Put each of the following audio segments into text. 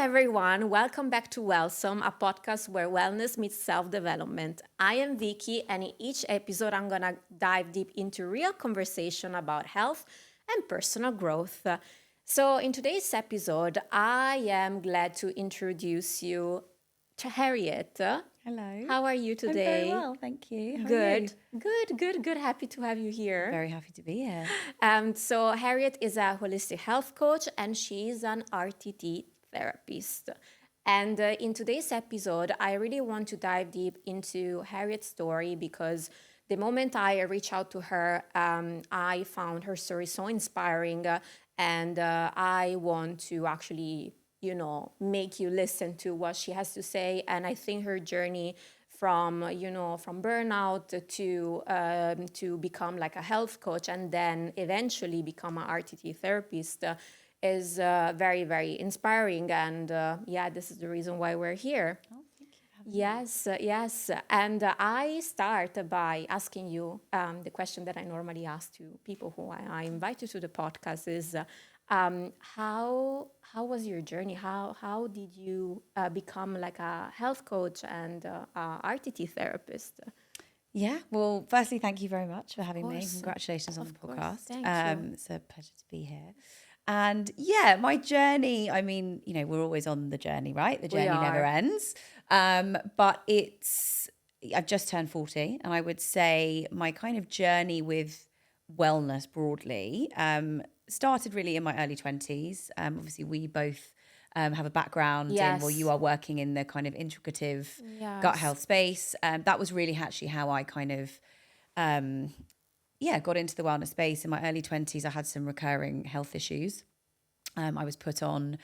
everyone. Welcome back to Wellsome, a podcast where wellness meets self-development. I am Viky, and in each episode, I'm going to dive deep into real conversation about health and personal growth. So in today's episode, I am glad to introduce you to Harriet. Hello. How are you I'm very today? well, thank you. How are Good, you? good. Happy to have you here. Very happy to be here. So Harriet is a holistic health coach and she's an RTT therapist. And in today's episode, I really want to dive deep into Harriet's story because the moment I reached out to her, I found her story so inspiring, and I want to actually, make you listen to what she has to say. And I think her journey from burnout to become like a health coach and then eventually become an RTT therapist is very, very inspiring. And this is the reason why we're here. Oh, thank you for having me. Yes. And I start by asking you the question that I normally ask to people who I invited to the podcast is how was your journey? How did you become like a health coach and a RTT therapist? Yeah, well, firstly, thank you very much for having me. course. Congratulations on Of the course. podcast. Thank you. It's a pleasure to be here. And yeah, my journey, I mean, we're always on the journey, right? The journey never ends. But I've just turned 40, and I would say my kind of journey with wellness broadly started really in my early 20s. Obviously, we both have a background in, well, you are working in the kind of integrative gut health space. That was really actually how I kind of got into the wellness space. In my early 20s, I had some recurring health issues. I was put on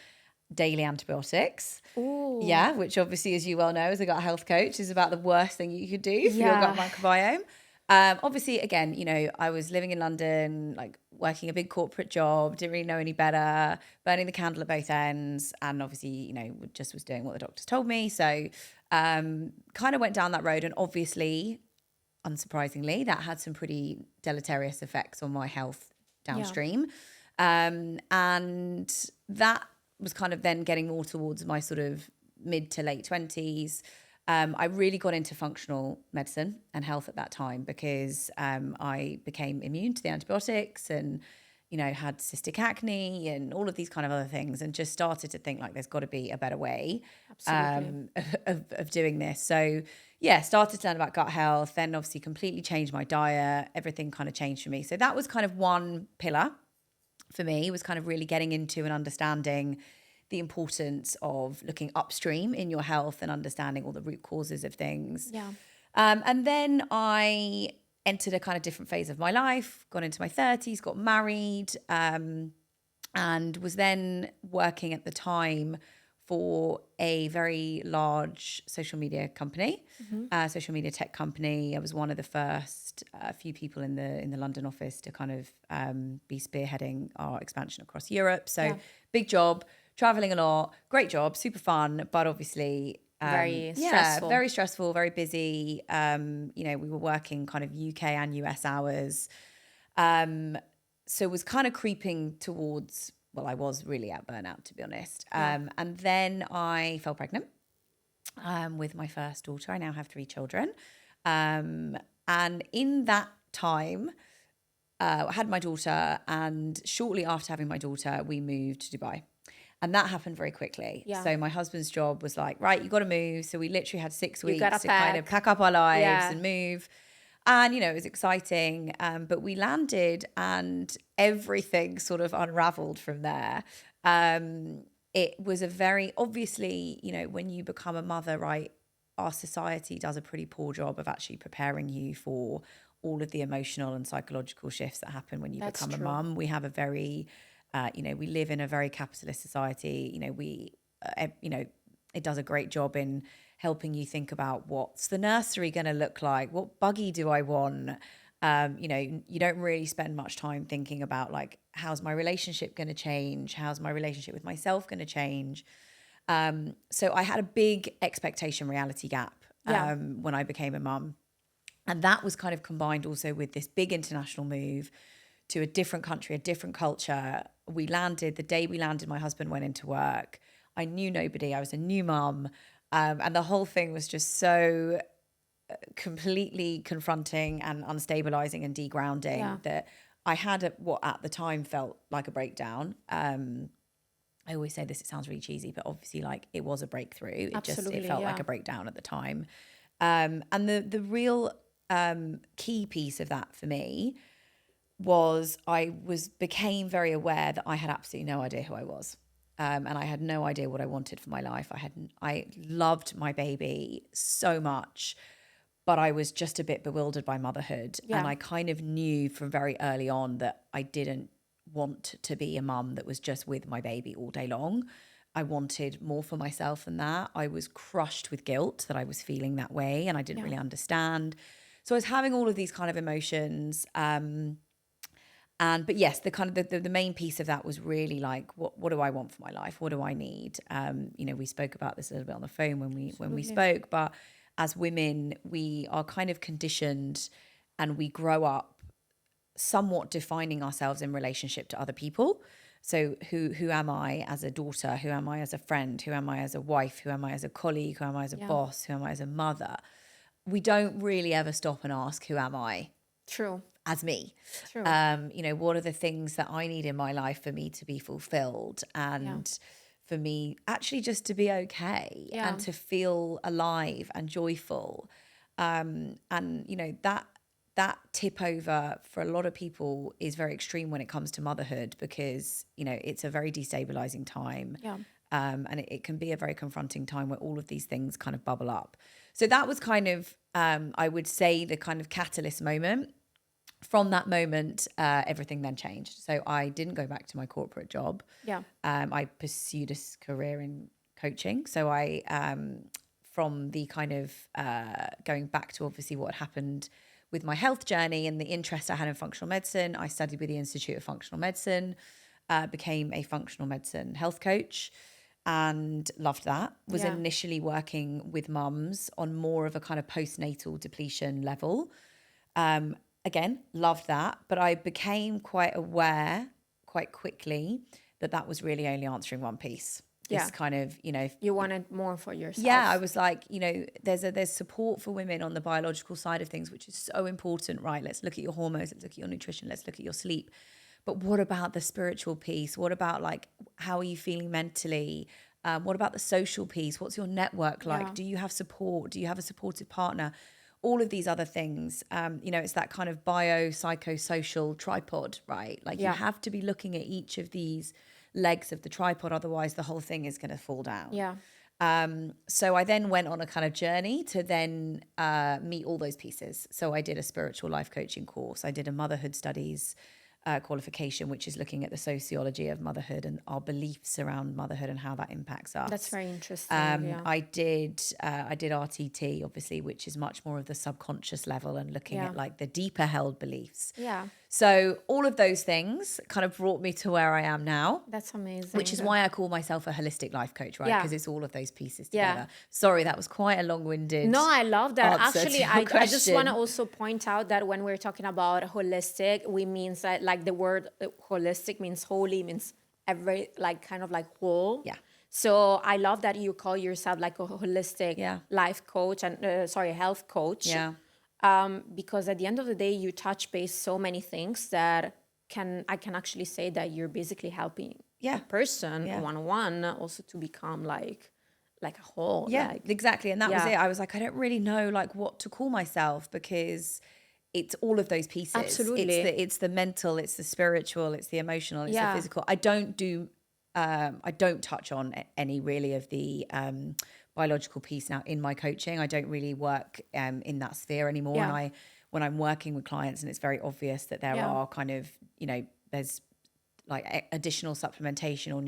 daily antibiotics. Ooh. Yeah, which obviously, as you well know, as a gut health coach, is about the worst thing you could do for your gut microbiome. Obviously, again, I was living in London, like working a big corporate job, didn't really know any better, burning the candle at both ends. And obviously, just was doing what the doctors told me. So kind of went down that road. And obviously, unsurprisingly, that had some pretty deleterious effects on my health downstream. And that was kind of then getting more towards my sort of mid to late 20s. I really got into functional medicine and health at that time because I became immune to the antibiotics and, had cystic acne and all of these kind of other things, and just started to think like there's got to be a better way of doing this. So yeah, started to learn about gut health, then obviously completely changed my diet. Everything kind of changed for me. So that was kind of one pillar for me, was kind of really getting into and understanding the importance of looking upstream in your health and understanding all the root causes of things. And then I entered a kind of different phase of my life, got into my 30s, got married, and was then working at the time for a very large social media company, social media tech company. I was one of the first few people in the London office to kind of be spearheading our expansion across Europe. So big job, traveling a lot, great job, super fun, but obviously very stressful. Very stressful, very busy. We were working kind of UK and US hours. So it was kind of creeping towards, well, I was really at burnout, to be honest. And then I fell pregnant with my first daughter. I now have 3 children. And in that time, I had my daughter, and shortly after having my daughter, we moved to Dubai. And that happened very quickly. So my husband's job was like, right, you got to move. So we literally had 6 weeks to kind of pack up our lives and move. And, it was exciting. But we landed and everything sort of unraveled from there. It was a very, obviously, when you become a mother, right, our society does a pretty poor job of actually preparing you for all of the emotional and psychological shifts that happen when you become a mum. We have a very... we live in a very capitalist society. It does a great job in helping you think about what's the nursery going to look like? What buggy do I want? You don't really spend much time thinking about like, how's my relationship going to change? How's my relationship with myself going to change? So I had a big expectation reality gap when I became a mum. And that was kind of combined also with this big international move to a different country, a different culture. The day we landed, my husband went into work. I knew nobody. I was a new mum. And the whole thing was just so completely confronting and unstabilizing and degrounding that I had what at the time felt like a breakdown. I always say this, it sounds really cheesy, but obviously like it was a breakthrough. It felt like a breakdown at the time. And the real key piece of that for me was I became very aware that I had absolutely no idea who I was. And I had no idea what I wanted for my life. I loved my baby so much, but I was just a bit bewildered by motherhood. And I kind of knew from very early on that I didn't want to be a mum that was just with my baby all day long. I wanted more for myself than that. I was crushed with guilt that I was feeling that way, and I didn't really understand. So I was having all of these kind of emotions. But yes, the main piece of that was really like, what do I want for my life? What do I need? We spoke about this a little bit on the phone when we spoke, but as women, we are kind of conditioned and we grow up somewhat defining ourselves in relationship to other people. So who am I as a daughter? Who am I as a friend? Who am I as a wife? Who am I as a colleague? Who am I as a boss? Who am I as a mother? We don't really ever stop and ask, who am I? True. As me. True. What are the things that I need in my life for me to be fulfilled and for me actually just to be okay and to feel alive and joyful. That tip over for a lot of people is very extreme when it comes to motherhood because, it's a very destabilizing time. Yeah. And it can be a very confronting time where all of these things kind of bubble up. So that was kind of, I would say, the kind of catalyst moment. From that moment, everything then changed. So I didn't go back to my corporate job. Yeah. I pursued a career in coaching. So I, from the kind of going back to obviously what happened with my health journey and the interest I had in functional medicine, I studied with the Institute of Functional Medicine, became a functional medicine health coach and loved that. Was initially working with mums on more of a kind of postnatal depletion level. Again, loved that, but I became quite aware quite quickly that was really only answering one piece. This kind of, you wanted more for yourself. Yeah, I was like, there's support for women on the biological side of things, which is so important, right? Let's look at your hormones, let's look at your nutrition, let's look at your sleep. But what about the spiritual piece? What about like, how are you feeling mentally? What about the social piece? What's your network like? Yeah. Do you have support? Do you have a supportive partner? All of these other things, it's that kind of bio-psychosocial tripod, right? Like you have to be looking at each of these legs of the tripod, otherwise the whole thing is going to fall down. Yeah. So I then went on a kind of journey to then meet all those pieces. So I did a spiritual life coaching course. I did a motherhood studies qualification, which is looking at the sociology of motherhood and our beliefs around motherhood and how that impacts us. That's very interesting. I did RTT, obviously, which is much more of the subconscious level and looking at like the deeper held beliefs. Yeah. So all of those things kind of brought me to where I am now. That's amazing. Which is why I call myself a holistic life coach, right? Yeah. Because it's all of those pieces together. Sorry, that was quite a long-winded. No, I love that. Actually, I just want to question. also point out that when we're talking about holistic, we means that like the word holistic means holy, means every like kind of like whole. Yeah. So I love that you call yourself like a holistic life coach and health coach. Yeah. Because at the end of the day, you touch base so many things that I can actually say that you're basically helping a person one-on-one also to become like a whole. Yeah, exactly. And that was it. I was like, I don't really know like what to call myself because it's all of those pieces. Absolutely. It's the mental, it's the spiritual, it's the emotional, it's the physical. I don't touch on any really of the biological piece now in my coaching. I don't really work in that sphere anymore. And when I'm working with clients and it's very obvious that there are kind of, there's like additional supplementation or,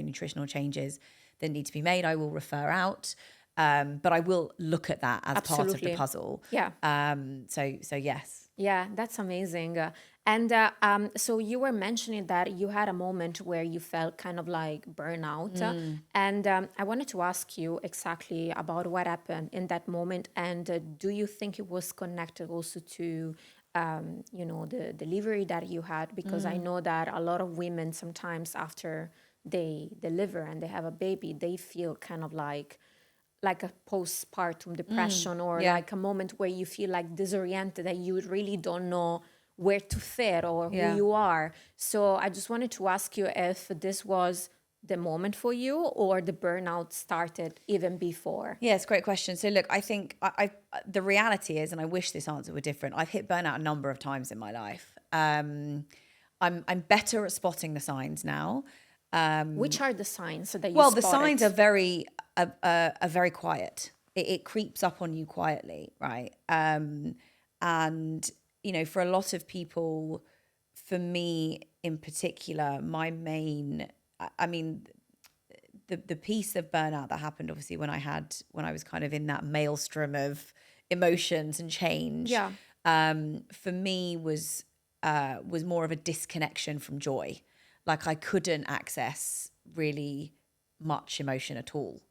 nutritional changes that need to be made, I will refer out. But I will look at that as part of the puzzle. Yeah. So yes. Yeah, that's amazing. So you were mentioning that you had a moment where you felt kind of like burnout. And I wanted to ask you exactly about what happened in that moment. And do you think it was connected also to, the delivery that you had? Because I know that a lot of women sometimes after they deliver and they have a baby, they feel kind of like a postpartum depression, or yeah. like a moment where you feel like disoriented, that you really don't know where to fit or who Yeah. you are. So I just wanted to ask you if this was the moment for you, or the burnout started even before. Yeah, it's a great question. So look, I think the reality is, and I wish this answer were different, I've hit burnout a number of times in my life. I'm better at spotting the signs now. Which are the signs that you Well, the spotted? signs are very quiet. It creeps up on you quietly, right? And you know, for a lot of people, for me in particular, my main, I mean, the piece of burnout that happened obviously when I was kind of in that maelstrom of emotions and change, Yeah. for me was more of a disconnection from joy. Like I couldn't access really much emotion at all.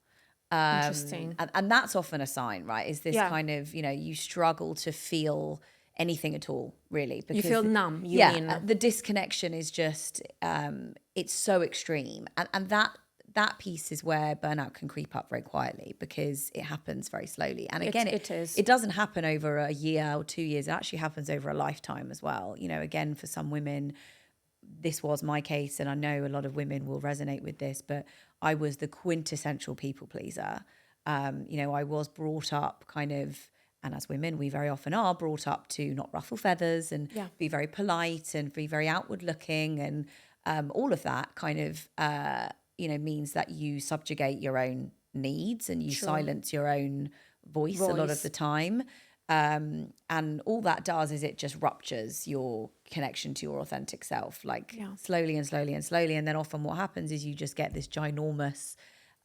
Interesting. And that's often a sign, right? Is this Yeah. kind of, you know, you struggle to feel anything at all, really. You feel numb, you yeah, mean? the disconnection is just, it's so extreme. And that piece is where burnout can creep up very quietly because it happens very slowly. And again, It is. it doesn't happen over a year or 2 years. It actually happens over a lifetime as well. You know, again, for some women, this was my case, and I know a lot of women will resonate with this, but I was the quintessential people pleaser. You know, I was brought up kind of, and as women, we very often are brought up to not ruffle feathers and Yeah. be very polite and be very outward looking. And all of that kind of, you know, means that you subjugate your own needs and you silence your own voice a lot of the time. And all that does is it just ruptures your connection to your authentic self, like slowly and slowly and slowly. And then often what happens is you just get this ginormous,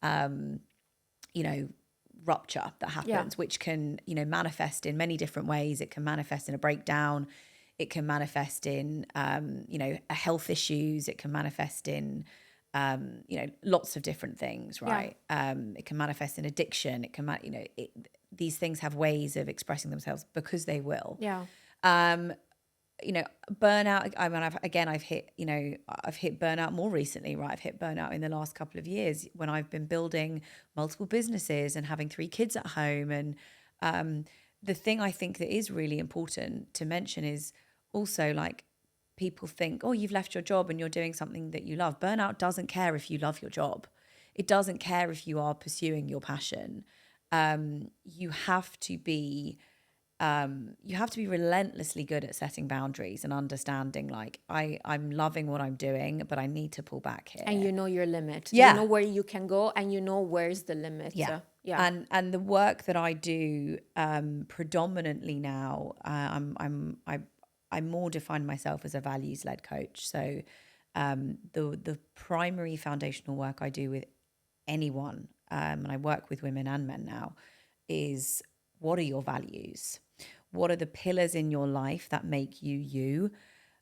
you know, rupture that happens, which can, you know, manifest in many different ways. It can manifest in a breakdown. It can manifest in, you know, health issues. It can manifest in, you know, lots of different things, right? It can manifest in addiction. It can, you know, these things have ways of expressing themselves because they will. Yeah. You know, burnout, I mean, I've hit burnout more recently, right? I've hit burnout in the last couple of years when I've been building multiple businesses and having 3 kids at home. And the thing I think that is really important to mention is also, like, people think, oh, you've left your job and you're doing something that you love. Burnout doesn't care if you love your job. It doesn't care if you are pursuing your passion. You have to be relentlessly good at setting boundaries and understanding, like, I'm loving what I'm doing, but I need to pull back here. And you know your limit. Yeah. You know where you can go, and you know where's the limit. Yeah. Yeah. And the work that I do predominantly now, I more define myself as a values-led coach. So the primary foundational work I do with anyone, and I work with women and men now, is what are your values? What are the pillars in your life that make you you?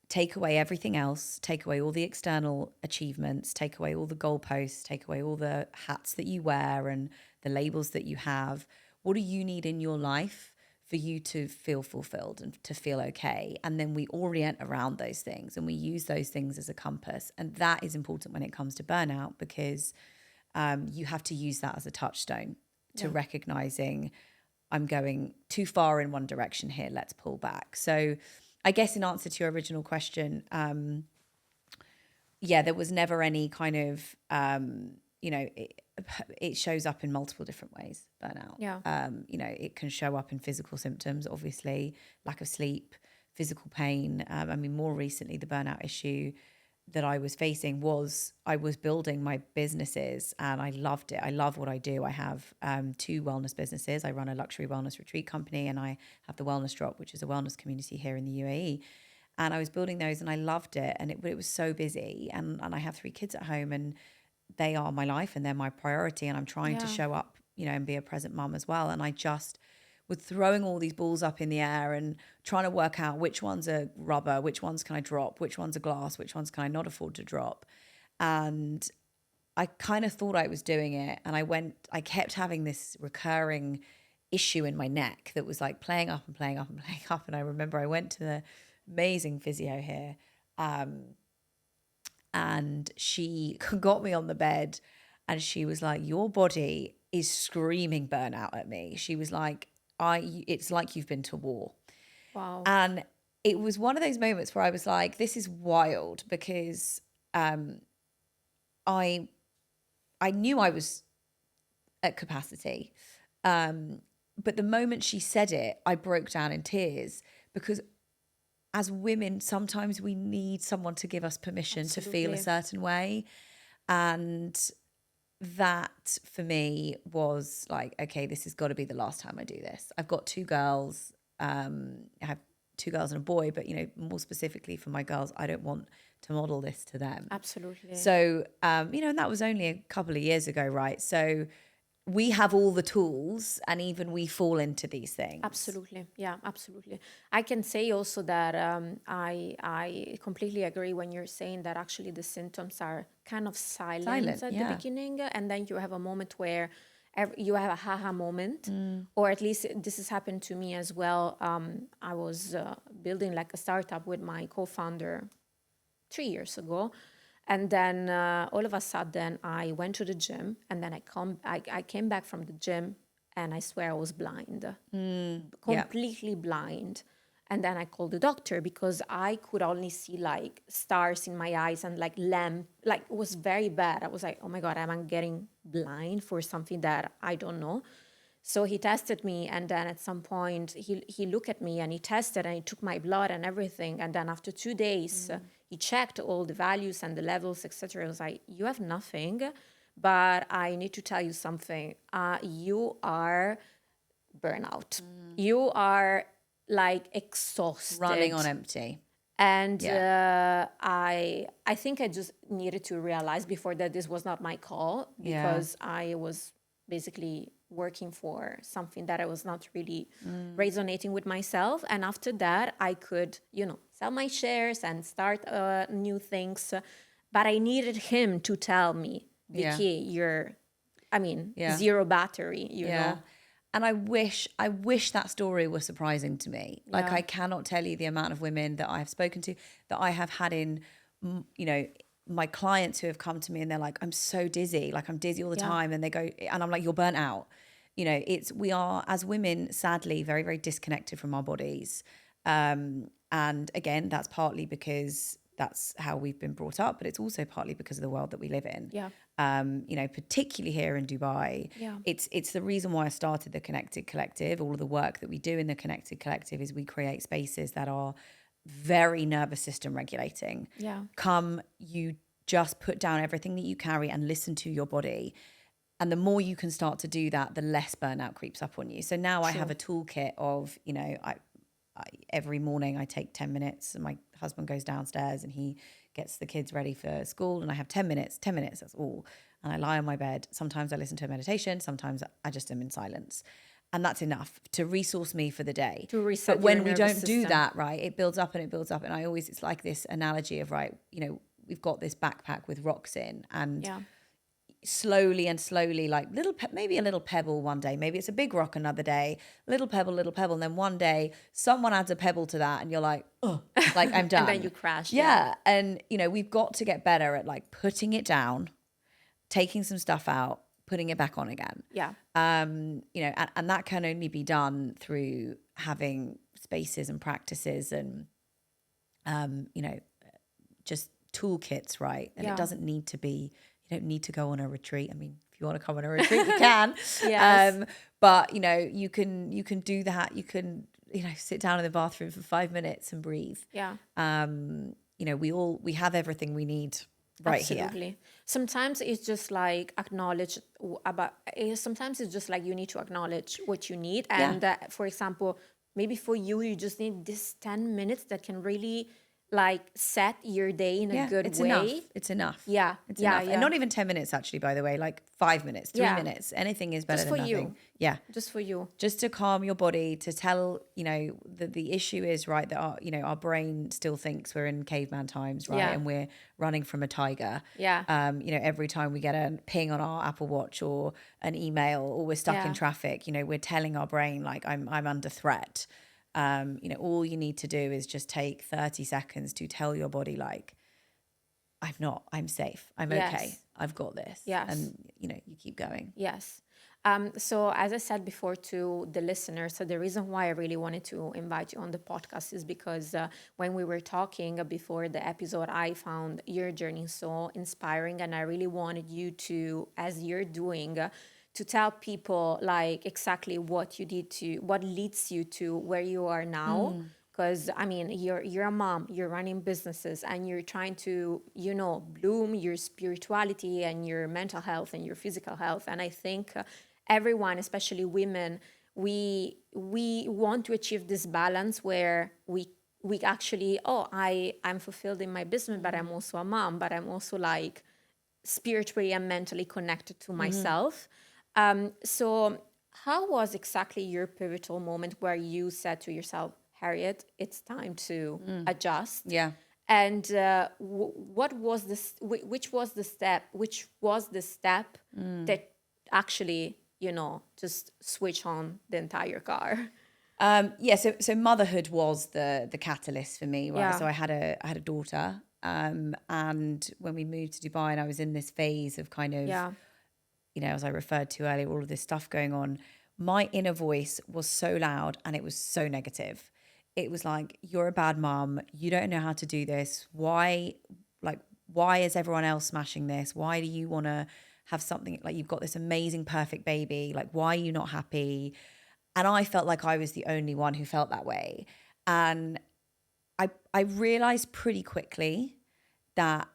Take away everything else, take away all the external achievements, take away all the goalposts, take away all the hats that you wear and the labels that you have. What do you need in your life for you to feel fulfilled and to feel okay? And then we orient around those things and we use those things as a compass. And that is important when it comes to burnout, because you have to use that as a touchstone to recognizing, I'm going too far in one direction here, let's pull back. So I guess in answer to your original question, there was never any kind of, you know, it shows up in multiple different ways, burnout. Yeah. You know, it can show up in physical symptoms, obviously, lack of sleep, physical pain. I mean, more recently, the burnout issue that I was facing was I was building my businesses and I loved it. I love what I do. I have 2 wellness businesses. I run a luxury wellness retreat company and I have the Wellness Drop, which is a wellness community here in the UAE. And I was building those and I loved it. And it was so busy. And I have 3 kids at home and they are my life and they're my priority. And I'm trying to show up, you know, and be a present mum as well. And I just with throwing all these balls up in the air and trying to work out which ones are rubber, which ones can I drop, which ones are glass, which ones can I not afford to drop. And I kind of thought I was doing it. And I kept having this recurring issue in my neck that was like playing up and playing up and playing up. And I remember I went to the amazing physio here. And and she got me on the bed and she was like, your body is screaming burnout at me. She was like, it's like you've been to war. Wow. And it was one of those moments where I was like, this is wild, because I knew I was at capacity. But the moment she said it, I broke down in tears, because as women, sometimes we need someone to give us permission to feel a certain way. And that for me was like, okay, this has got to be the last time I do this. I've got 2 girls. I have 2 girls and a boy, but, you know, more specifically for my girls, I don't want to model this to them. Absolutely. So, you know, and that was only a couple of years ago, right? So we have all the tools, and even we fall into these things. Absolutely. Yeah, absolutely. I can say also that I completely agree when you're saying that actually the symptoms are kind of silent at the beginning, and then you have a moment where you have a haha moment, or at least this has happened to me as well. I was building like a startup with my co-founder 3 years ago. And then all of a sudden I went to the gym, and then I came back from the gym, and I swear I was blind, completely blind. And then I called the doctor because I could only see like stars in my eyes and like lamp, like it was very bad. I was like, oh my God, am I getting blind for something that I don't know? So he tested me, and then at some point he looked at me and he tested and he took my blood and everything. And then after 2 days, he checked all the values and the levels, etc. I was like, you have nothing, but I need to tell you something. You are burnout. You are like exhausted. Running on empty. And I think I just needed to realize before that this was not my call, because I was basically working for something that I was not really resonating with myself. And after that, I could, you know, sell my shares and start new things. But I needed him to tell me, Viky, you're, zero battery, you know. And I wish that story was surprising to me. Like, I cannot tell you the amount of women that I have spoken to, that I have had in, you know, my clients who have come to me and they're like, I'm so dizzy. Like, I'm dizzy all the time. And they go, and I'm like, you're burnt out. You know, we are, as women, sadly, very, very disconnected from our bodies. And again, that's partly because that's how we've been brought up, but it's also partly because of the world that we live in. You know, particularly here in Dubai. It's the reason why I started the Connected Collective. All of the work that we do in the Connected Collective is we create spaces that are very nervous system regulating. You just put down everything that you carry and listen to your body. And the more you can start to do that, the less burnout creeps up on you. So now I have a toolkit of, you know, I every morning I take 10 minutes, and my husband goes downstairs and he gets the kids ready for school, and I have 10 minutes, that's all. And I lie on my bed. Sometimes I listen to a meditation. Sometimes I just am in silence. And that's enough to resource me for the day. To reset But when we don't system. do that, right, it builds up and it builds up. And it's like this analogy of, right, you know, we've got this backpack with rocks in, and slowly, like maybe a little pebble one day, maybe it's a big rock another day, little pebble, and then one day someone adds a pebble to that and you're like, oh, like I'm done. And then you crash. And you know, we've got to get better at like putting it down, taking some stuff out, putting it back on again. You know, and that can only be done through having spaces and practices and you know, just toolkits, right? And it doesn't need to be, you don't need to go on a retreat. I mean, if you want to come on a retreat, you can. But you know, you can do that. You can, you know, sit down in the bathroom for 5 minutes and breathe. You know, we have everything we need right here. Sometimes it's just like sometimes it's just like you need to acknowledge what you need. And for example, maybe for you just need this 10 minutes that can really like set your day in a good way. It's enough. It's enough. And not even 10 minutes actually, by the way, like 5 minutes, 3 minutes, anything is better just than for nothing. Just for you. Just to calm your body, to tell, you know, the issue is, right, that our brain still thinks we're in caveman times, right? And we're running from a tiger. You know, every time we get a ping on our Apple Watch or an email or we're stuck in traffic, you know, we're telling our brain like I'm under threat. You know, all you need to do is just take 30 seconds to tell your body like, I'm safe. I'm Yes. okay. I've got this. Yes. And, you keep going. Yes. So as I said before to the listeners, so the reason why I really wanted to invite you on the podcast is because when we were talking before the episode, I found your journey so inspiring, and I really wanted you to, as you're doing, to tell people like exactly what you did to, what leads you to where you are now. Because I mean, you're a mom, you're running businesses, and you're trying to, bloom your spirituality and your mental health and your physical health. And I think everyone, especially women, we want to achieve this balance where we actually, I'm fulfilled in my business, but I'm also a mom, but I'm also like spiritually and mentally connected to myself. So how was exactly your pivotal moment where you said to yourself, Harriet, it's time to adjust? Yeah. And what was this? Which was the step? Which was the step that actually, just switch on the entire car? So motherhood was the catalyst for me, right? Yeah. So I had a daughter, and when we moved to Dubai, and I was in this phase of kind of, Yeah. as I referred to earlier, all of this stuff going on. My inner voice was so loud, and it was so negative. It was like, you're a bad mom. You don't know how to do this. Why is everyone else smashing this? Why do you want to have something, like, you've got this amazing, perfect baby? Like, why are you not happy? And I felt like I was the only one who felt that way. And I realized pretty quickly that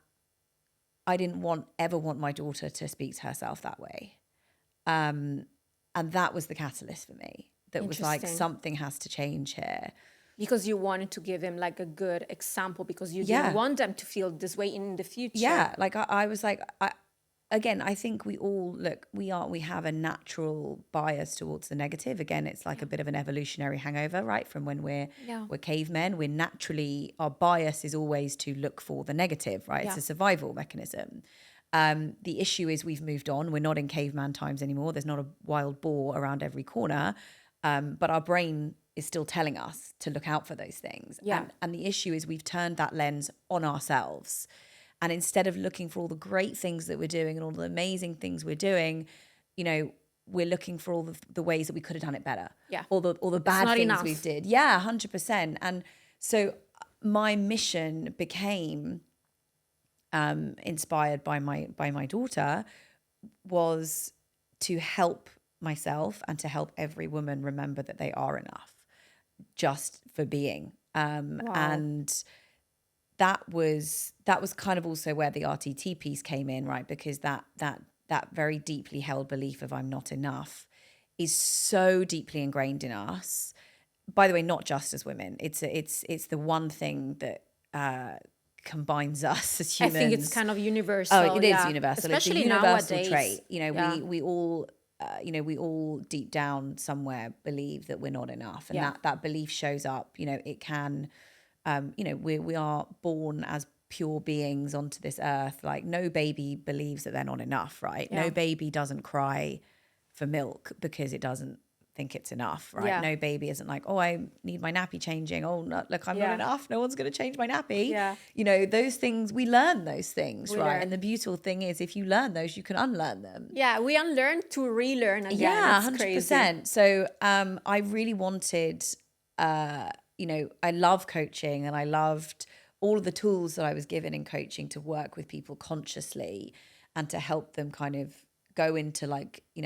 I didn't ever want my daughter to speak to herself that way. And that was the catalyst for me. That was like, something has to change here. Because you wanted to give him like a good example, because you didn't want them to feel this way in the future. Yeah, like I was like, I think we have a natural bias towards the negative. Again, it's like a bit of an evolutionary hangover, right? From when we're cavemen, our bias is always to look for the negative, right? It's a survival mechanism. The issue is we've moved on. We're not in caveman times anymore. There's not a wild boar around every corner. But our brain is still telling us to look out for those things. Yeah. And the issue is we've turned that lens on ourselves. And instead of looking for all the great things that we're doing and all the amazing things we're doing, we're looking for all the ways that we could have done it better. Yeah. All the bad things enough. we did. Yeah, 100%. And so my mission became, inspired by my daughter, was to help myself and to help every woman remember that they are enough just for being. And that was kind of also where the RTT piece came in, right? Because that very deeply held belief of I'm not enough is so deeply ingrained in us. By the way, not just as women. It's the one thing that combines us as humans. I think it's kind of universal. Oh, it is universal. Especially it's a universal nowadays. trait. We all we all deep down somewhere believe that we're not enough, and that belief shows up. It can. We are born as pure beings onto this earth. Like, no baby believes that they're not enough, right? No baby doesn't cry for milk because it doesn't think it's enough, right? No baby isn't like, oh, I need my nappy changing. Oh, no, look, I'm not enough. No one's going to change my nappy. Yeah. Those things, we learn those things, right? And the beautiful thing is, if you learn those, you can unlearn them. Yeah, we unlearn to relearn again. Yeah, it's 100%. Crazy. So I really wanted, I love coaching, and I loved all of the tools that I was given in coaching to work with people consciously and to help them kind of go into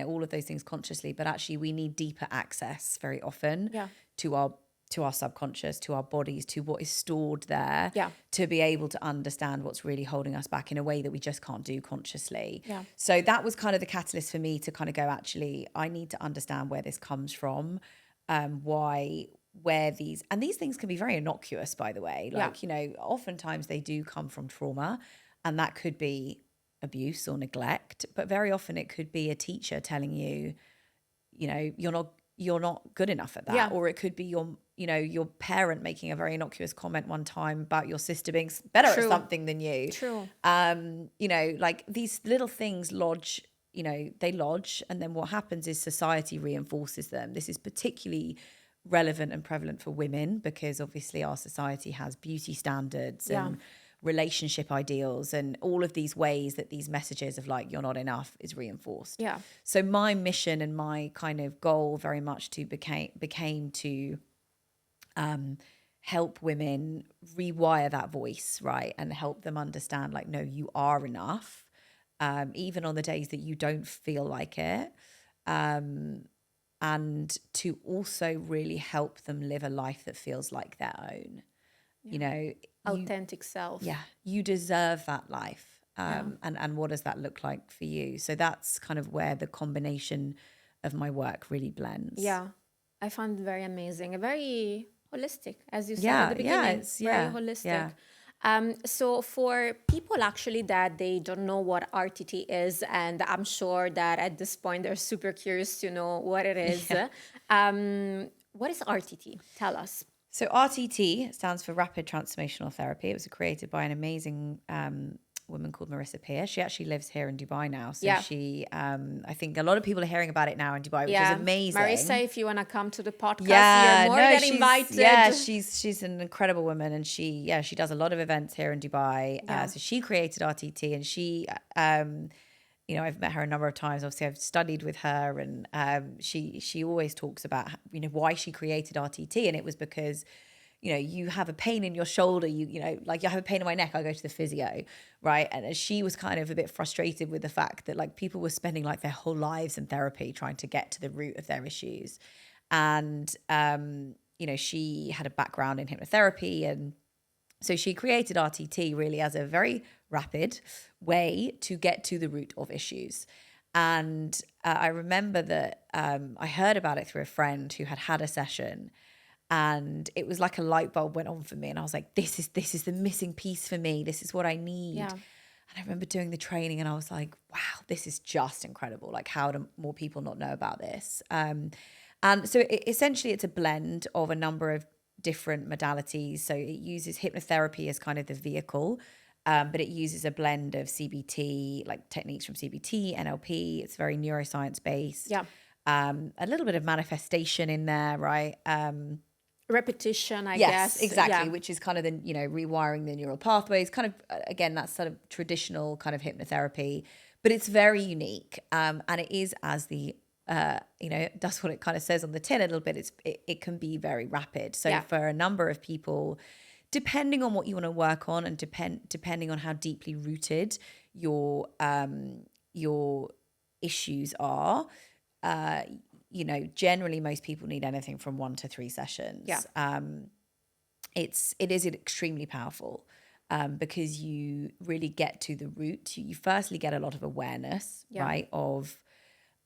all of those things consciously. But actually we need deeper access very often to our subconscious, to our bodies, to what is stored there, to be able to understand what's really holding us back in a way that we just can't do consciously. So that was kind of the catalyst for me to kind of go, actually, I need to understand where this comes from, where these things can be very innocuous, by the way. Oftentimes they do come from trauma, and that could be abuse or neglect, but very often it could be a teacher telling you, you're not good enough at that. Or it could be your parent making a very innocuous comment one time about your sister being better at something than you. True. These little things lodge, they lodge, and then what happens is society reinforces them. This is particularly relevant and prevalent for women because obviously our society has beauty standards and relationship ideals and all of these ways that these messages of like, you're not enough is reinforced. Yeah. So my mission and my kind of goal very much became to help women rewire that voice, right? And help them understand like, no, you are enough. Even on the days that you don't feel like it. And to also really help them live a life that feels like their own. Yeah. You know, Authentic self. Yeah, you deserve that life. And what does that look like for you? So that's kind of where the combination of my work really blends. Yeah, I found it very amazing, very holistic, as you said Yeah, at the beginning. it's Very holistic. Yeah. So for people actually that they don't know what RTT is, and I'm sure that at this point they're super curious to know what it is. What is RTT? Tell us. So RTT stands for Rapid Transformational Therapy. It was created by an amazing woman called Marissa Peer. She actually lives here in Dubai now. So she, I think a lot of people are hearing about it now in Dubai, which is amazing. Marissa, if you want to come to the podcast, you're more than invited. Yeah, she's an incredible woman, and she does a lot of events here in Dubai. So she created RTT, and she, you know, I've met her a number of times. Obviously, I've studied with her, and she always talks about, you know, why she created RTT, and it was because, you know, you have a pain in your shoulder, you know, like I have a pain in my neck, I go to the physio, right? And she was kind of a bit frustrated with the fact that like people were spending like their whole lives in therapy trying to get to the root of their issues. And, you know, she had a background in hypnotherapy, and so she created RTT really as a very rapid way to get to the root of issues. And I remember that I heard about it through a friend who had a session, and it was like a light bulb went on for me, and I was like, this is the missing piece for me. This is what I need. And I remember doing the training, and I was like, wow, this is just incredible. Like, how do more people not know about this? And so essentially it's a blend of a number of different modalities. So it uses hypnotherapy as kind of the vehicle, but it uses a blend of CBT, like techniques from CBT, NLP. It's very neuroscience based. A little bit of manifestation in there, right? Repetition, I guess. guess. Exactly, which is kind of the, you know, rewiring the neural pathways, kind of, again, that's sort of traditional kind of hypnotherapy, but it's very unique. And it is as the, you know, that's what it kind of says on the tin a little bit. It can be very rapid. So for a number of people, depending on what you want to work on, and depending on how deeply rooted your issues are, you know, generally most people need anything from 1 to 3 sessions. It is extremely powerful because you really get to the root. You firstly get a lot of awareness, right, of,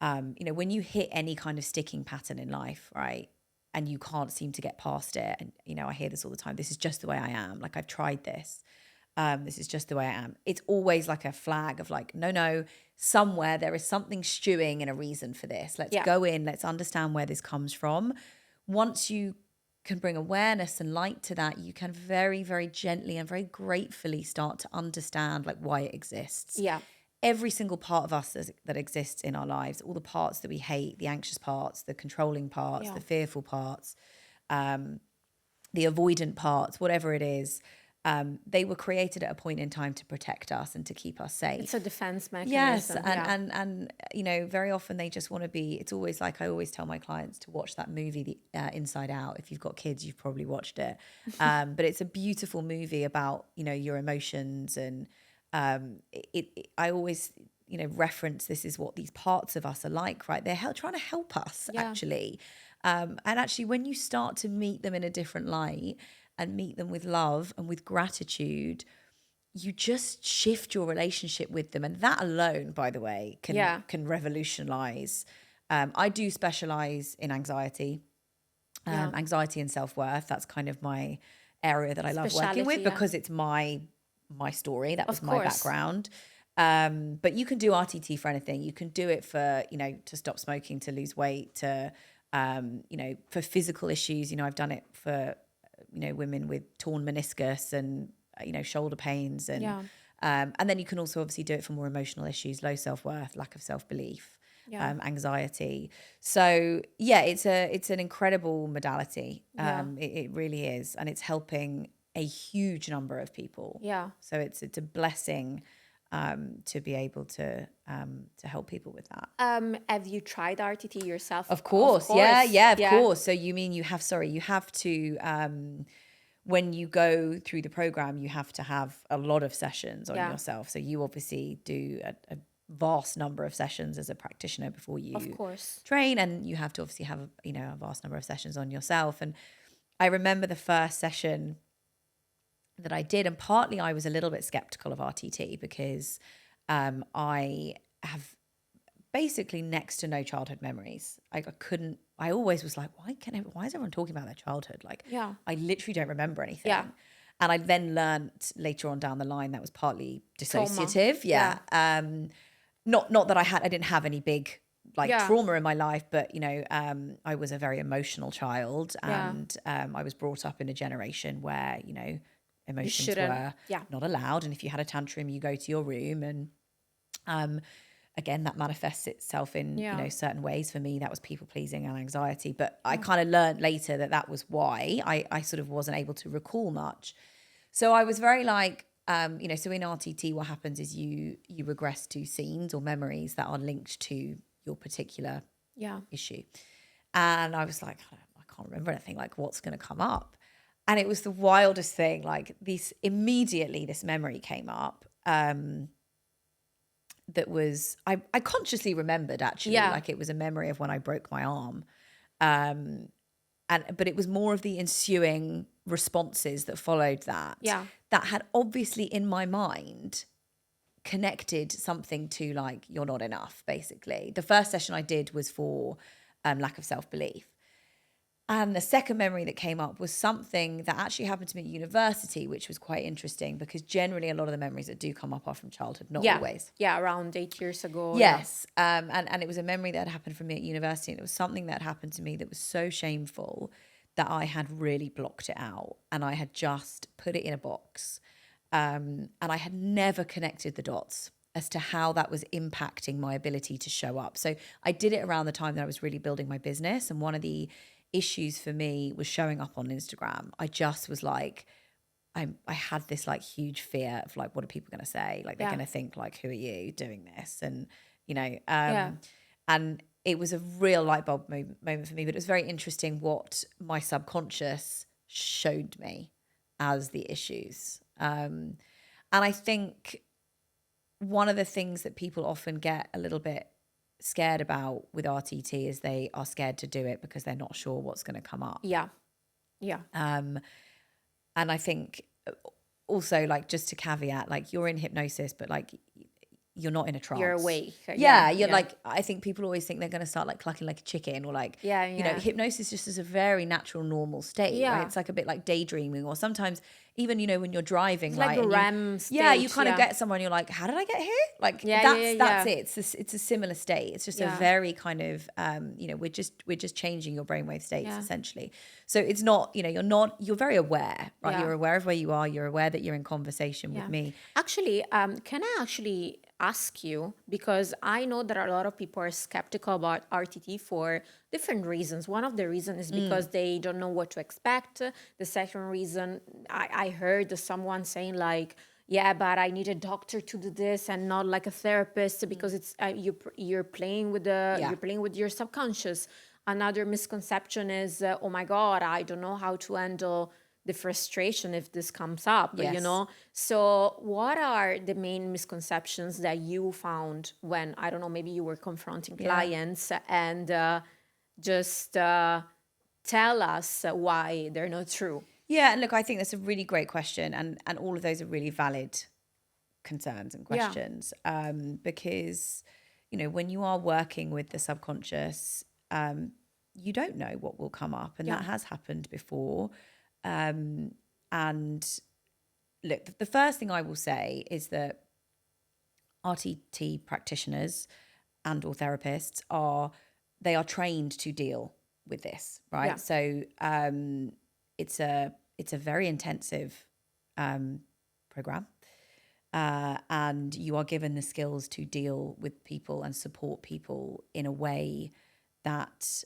you know, when you hit any kind of sticking pattern in life, right, and you can't seem to get past it. And, you know, I hear this all the time. This is just the way I am. Like, I've tried this. This is just the way I am. It's always like a flag of like, no, somewhere there is something stewing and a reason for this. Let's go in, let's understand where this comes from. Once you can bring awareness and light to that, you can very, very gently and very gratefully start to understand like why it exists. Every single part of us that exists in our lives, all the parts that we hate, the anxious parts, the controlling parts, the fearful parts, the avoidant parts, whatever it is, they were created at a point in time to protect us and to keep us safe. It's a defense mechanism. Yes, and you know, very often they just want to be. It's always like I always tell my clients to watch that movie, The Inside Out. If you've got kids, you've probably watched it. But it's a beautiful movie about, you know, your emotions, and I always, you know, reference this is what these parts of us are like, right? They're trying to help us actually, and actually when you start to meet them in a different light, and meet them with love and with gratitude, you just shift your relationship with them. And that alone, by the way, can revolutionize. I do specialize in anxiety, anxiety and self-worth. That's kind of my area that I love working with because it's my story. That was my background. But you can do RTT for anything. You can do it for, you know, to stop smoking, to lose weight, to, you know, for physical issues. You know, I've done it for, you know, women with torn meniscus and, you know, shoulder pains, and then you can also obviously do it for more emotional issues, low self-worth, lack of self-belief, anxiety. So it's an incredible modality. It really is, and it's helping a huge number of people. Yeah. So it's a blessing to be able to help people with that. Have you tried RTT yourself? Of course. Yeah, of course. So you mean you have to, when you go through the program, you have to have a lot of sessions on yourself. So you obviously do a vast number of sessions as a practitioner before you of course train, and you have to obviously have a vast number of sessions on yourself. And I remember the first session that I did, and partly I was a little bit skeptical of RTT because I have basically next to no childhood memories. I always was like, why is everyone talking about their childhood? Like, I literally don't remember anything. Yeah. And I then learnt later on down the line that was partly dissociative. Yeah. Not that I didn't have any big trauma in my life, but I was a very emotional child, and I was brought up in a generation where emotions were not allowed, and if you had a tantrum, you go to your room. And again, that manifests itself in certain ways. For me, that was people pleasing and anxiety, but I kind of learned later that was why I sort of wasn't able to recall much. So I was very so in RTT, what happens is you regress to scenes or memories that are linked to your particular issue. And I was like, I can't remember anything, like what's going to come up. And it was the wildest thing. Like this memory came up that was, I consciously remembered actually, like it was a memory of when I broke my arm. But it was more of the ensuing responses that followed that. Yeah. That had obviously in my mind connected something to like, you're not enough, basically. The first session I did was for lack of self-belief. And the second memory that came up was something that actually happened to me at university, which was quite interesting because generally a lot of the memories that do come up are from childhood, not always. Yeah, around 8 years ago. Yes. And it was a memory that had happened for me at university. And it was something that happened to me that was so shameful that I had really blocked it out. And I had just put it in a box. And I had never connected the dots as to how that was impacting my ability to show up. So I did it around the time that I was really building my business. And one of the issues for me was showing up on Instagram. I just was like, I had this like huge fear of like, what are people going to say? Like they're going to think like, who are you doing this? And, and it was a real light bulb moment for me, but it was very interesting what my subconscious showed me as the issues. And I think one of the things that people often get a little bit scared about with RTT is they are scared to do it because they're not sure what's going to come up. Yeah. And I think also like just to caveat, like you're in hypnosis, but like you're not in a trance. You're awake. You're like, I think people always think they're going to start like clucking like a chicken or like, hypnosis just is a very natural, normal state. Right? It's like a bit like daydreaming, or sometimes even, when you're driving, it's like a REM state. Yeah, you kind of get somewhere and you're like, how did I get here? Like that's it. It's a similar state. It's just a very kind of, we're just changing your brainwave states essentially. So it's not, you're very aware, right? You're aware of where you are. You're aware that you're in conversation with me. Actually, can I actually ask you, because I know that a lot of people are skeptical about RTT for different reasons. One of the reasons is because they don't know what to expect. The second reason, I heard someone saying like, yeah, but I need a doctor to do this and not like a therapist because it's you're playing with you're playing with your subconscious. Another misconception is, oh my God, I don't know how to handle the frustration if this comes up, So what are the main misconceptions that you found when, I don't know, maybe you were confronting clients, and just tell us why they're not true? Yeah, and look, I think that's a really great question, and all of those are really valid concerns and questions, because, when you are working with the subconscious, you don't know what will come up, and that has happened before. And look, the first thing I will say is that RTT practitioners and or therapists are trained to deal with this, right? Yeah. So it's a very intensive program, and you are given the skills to deal with people and support people in a way that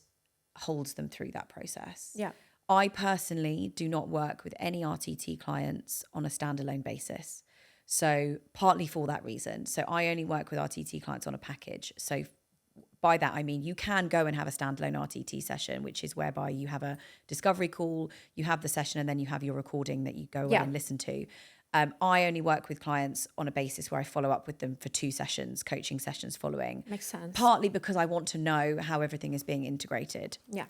holds them through that process. Yeah. I personally do not work with any RTT clients on a standalone basis. So partly for that reason. So I only work with RTT clients on a package. So by that, I mean, you can go and have a standalone RTT session, which is whereby you have a discovery call, you have the session, and then you have your recording that you go and listen to. I only work with clients on a basis where I follow up with them for 2 sessions, coaching sessions following. Makes sense. Partly because I want to know how everything is being integrated. Yeah.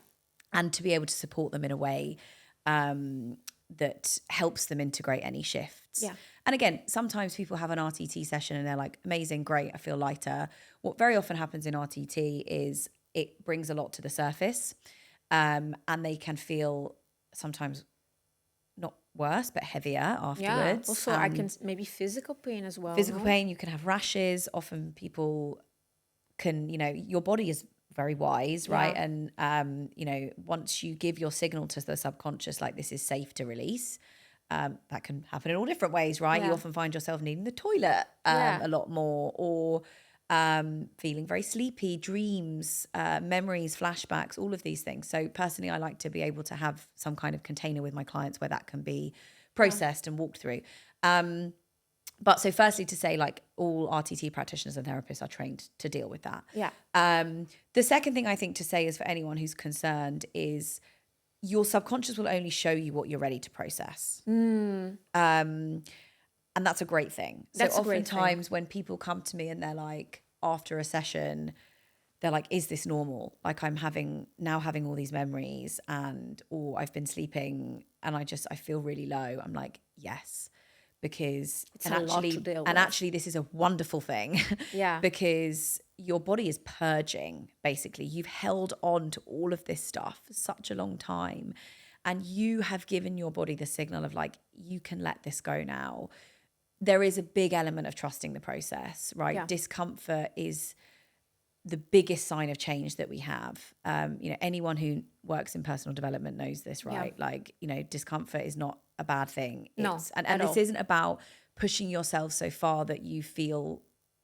And to be able to support them in a way that helps them integrate any shifts. Yeah. And again, sometimes people have an RTT session and they're like, amazing, great, I feel lighter. What very often happens in RTT is it brings a lot to the surface, and they can feel sometimes not worse, but heavier afterwards. Yeah. Also, I can maybe physical pain as well. Physical pain, you can have rashes. Often people can, your body is very wise, right? And, once you give your signal to the subconscious, like this is safe to release, that can happen in all different ways, right? You often find yourself needing the toilet a lot more, or feeling very sleepy, dreams, memories, flashbacks, all of these things. So personally, I like to be able to have some kind of container with my clients where that can be processed and walked through. But so firstly to say, like, all RTT practitioners and therapists are trained to deal with that. Yeah. The second thing I think to say is for anyone who's concerned is your subconscious will only show you what you're ready to process. And that's a great thing. So oftentimes when people come to me and they're like, after a session, they're like, is this normal? Like I'm having all these memories or I've been sleeping and I feel really low. I'm like, yes. Because actually this is a wonderful thing. Yeah. Because your body is purging, basically. You've held on to all of this stuff for such a long time, and you have given your body the signal of like, you can let this go now. There is a big element of trusting the process, right? Yeah. Discomfort is the biggest sign of change that we have. Anyone who works in personal development knows this, right? Yeah. Like, discomfort is not a bad thing. And this isn't about pushing yourself so far that you feel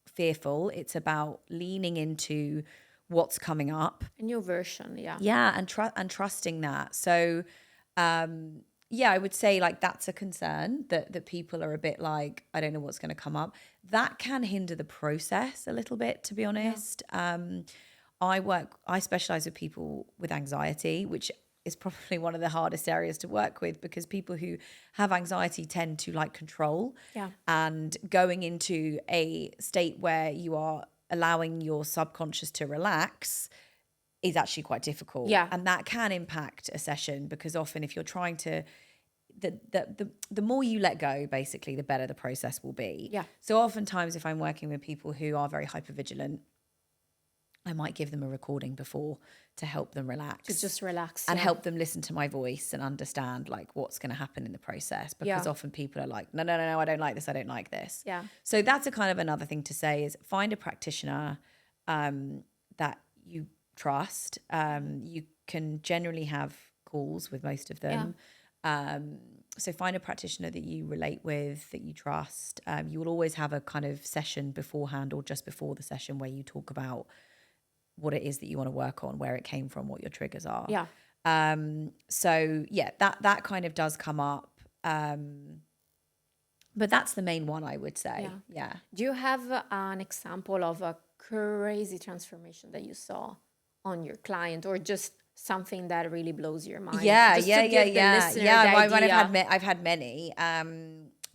fearful. It's about leaning into what's coming up. A new version, yeah. Yeah, and trusting that. So, I would say like that's a concern that people are a bit like, I don't know what's going to come up. That can hinder the process a little bit, to be honest. Yeah. I specialize with people with anxiety, which is probably one of the hardest areas to work with, because people who have anxiety tend to like control. Yeah. And going into a state where you are allowing your subconscious to relax is actually quite difficult. Yeah. And that can impact a session, because often if you're trying to, the more you let go, basically, the better the process will be. Yeah. So oftentimes if I'm working with people who are very hypervigilant, I might give them a recording before to help them relax. To just relax. And help them listen to my voice and understand like what's going to happen in the process. Because often people are like, no, I don't like this. I don't like this. Yeah. So that's a kind of another thing to say is find a practitioner that you trust. You can generally have calls with most of them. Yeah. So find a practitioner that you relate with, that you trust. You will always have a kind of session beforehand or just before the session where you talk about what it is that you want to work on, where it came from, what your triggers are. Yeah. So yeah, that kind of does come up. But that's the main one, I would say. Yeah. Do you have an example of a crazy transformation that you saw on your client, or just something that really blows your mind? Yeah. I've had many.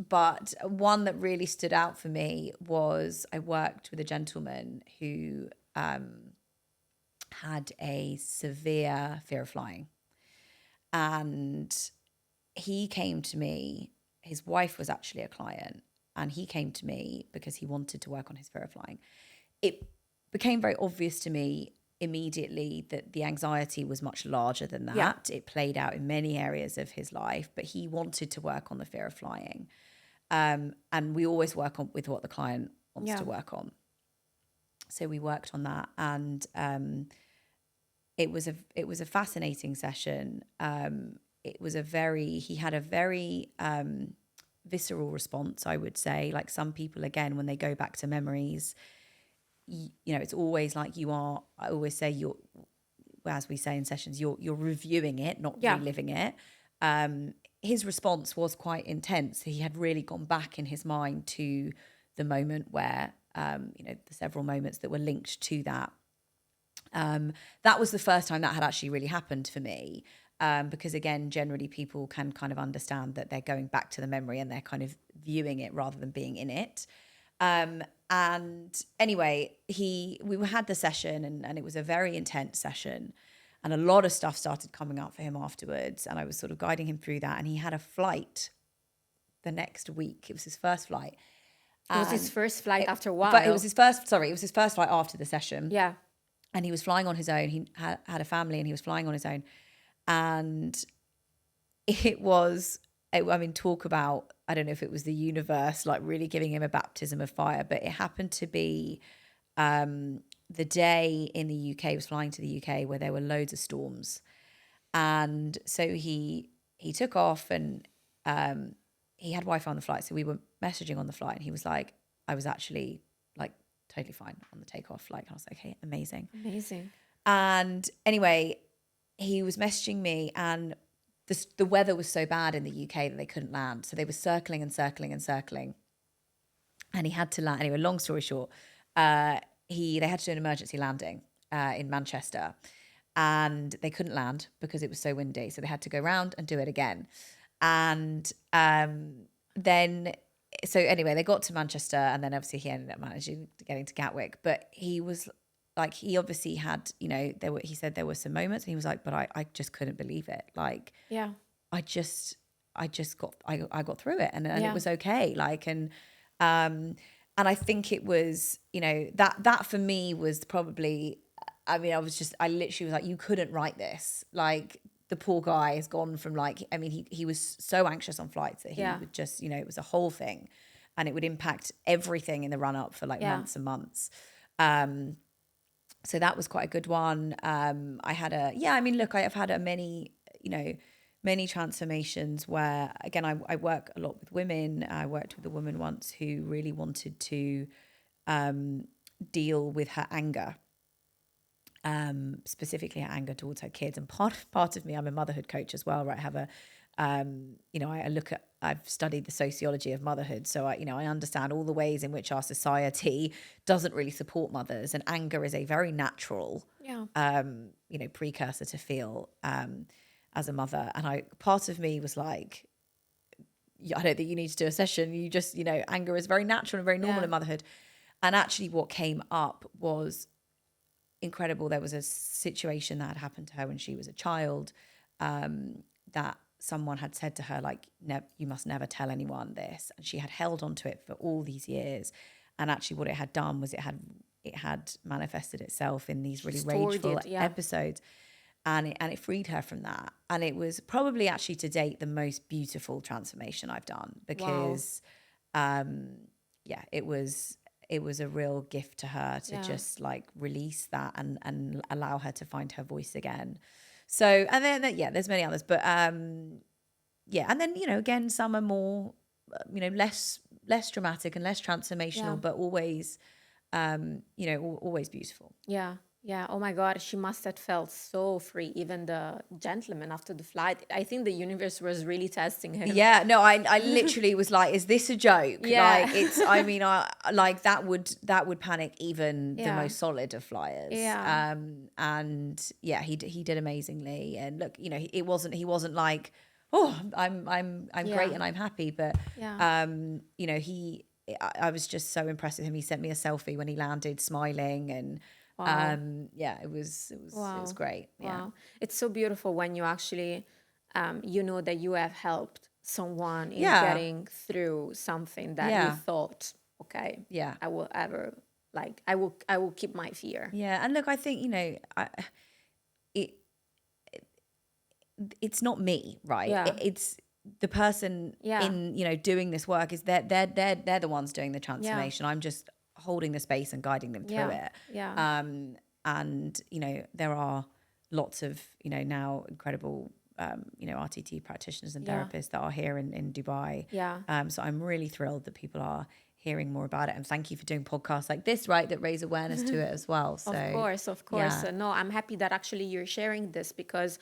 But one that really stood out for me was I worked with a gentleman who had a severe fear of flying. And he came to me, his wife was actually a client, and he came to me because he wanted to work on his fear of flying. It became very obvious to me immediately that the anxiety was much larger than that. Yeah. It played out in many areas of his life, but he wanted to work on the fear of flying. And we always work on with what the client wants to work on. So we worked on that, and it was a fascinating session. He had a very visceral response, I would say. Like some people, again, when they go back to memories, it's always like I always say as we say in sessions, you're reviewing it, not Yeah. reliving it. His response was quite intense. He had really gone back in his mind to the moment where, the several moments that were linked to that. That was the first time that had actually really happened for me. Because again, generally people can kind of understand that they're going back to the memory and they're kind of viewing it rather than being in it. And anyway, we had the session and it was a very intense session, and a lot of stuff started coming up for him afterwards. And I was sort of guiding him through that. And he had a flight the next week. It was his first flight. It was his first flight after a while. But it was his first flight after the session. Yeah. And he was flying on his own. He had a family and he was flying on his own. And it was, talk about, I don't know if it was the universe, like really giving him a baptism of fire, but it happened to be the day in the UK, he was flying to the UK where there were loads of storms. And so he took off and he had Wi-Fi on the flight. So we were messaging on the flight and he was like, I was actually like totally fine on the takeoff. Like I was like, okay, amazing. And anyway, he was messaging me and the weather was so bad in the UK that they couldn't land. So they were circling and circling and circling. And he had to land. Anyway, long story short, they had to do an emergency landing in Manchester. And they couldn't land because it was so windy. So they had to go round and do it again. And then, so anyway, they got to Manchester and then obviously he ended up getting to Gatwick. But he was like, he obviously had, he said there were some moments and he was like, but I just couldn't believe it. Like, yeah, I got through it and it was okay. Like, and I think it was, that for me was probably, I literally was like, you couldn't write this. Like the poor guy has gone from he was so anxious on flights that he would just, it was a whole thing and it would impact everything in the run up for months and months. So that was quite a good one. I had I've had many transformations where, again, I work a lot with women. I worked with a woman once who really wanted to deal with her anger, specifically her anger towards her kids. And part of me, I'm a motherhood coach as well, right? I have I've studied the sociology of motherhood. So I understand all the ways in which our society doesn't really support mothers, and anger is a very natural, precursor to feel, as a mother. And part of me was like, I don't think you need to do a session. You just, anger is very natural and very normal in motherhood. And actually what came up was incredible. There was a situation that had happened to her when she was a child, that someone had said to her, like, you must never tell anyone this. And she had held on to it for all these years. And actually what it had done was it had manifested itself in these really rageful episodes. And it freed her from that. And it was probably actually to date the most beautiful transformation I've done, because it was a real gift to her to just like release that and allow her to find her voice again. So, and then there's many others, but and then again, some are more less dramatic and less transformational, but always always beautiful. Yeah. Oh my God, she must have felt so free. Even the gentleman after the flight, I think the universe was really testing him. Yeah, no, I literally was like, is this a joke? Yeah. Like that would panic even the most solid of flyers. Yeah. And he did amazingly. And look, he wasn't like, oh, I'm great and I'm happy, but I was just so impressed with him. He sent me a selfie when he landed, smiling, and it was great. Wow. It's so beautiful when you actually that you have helped someone in getting through something that you thought, okay, I will ever, like, I will keep my fear. Yeah. And look, I think it's not me, right? It's the person in doing this work. Is they're the ones doing the transformation. I'm just holding the space and guiding them through it. And there are lots of now incredible RTT practitioners and therapists that are here in Dubai. So I'm really thrilled that people are hearing more about it. And thank you for doing podcasts like this, right, that raise awareness to it as well. So Of course. yeah. No, I'm happy that actually you're sharing this because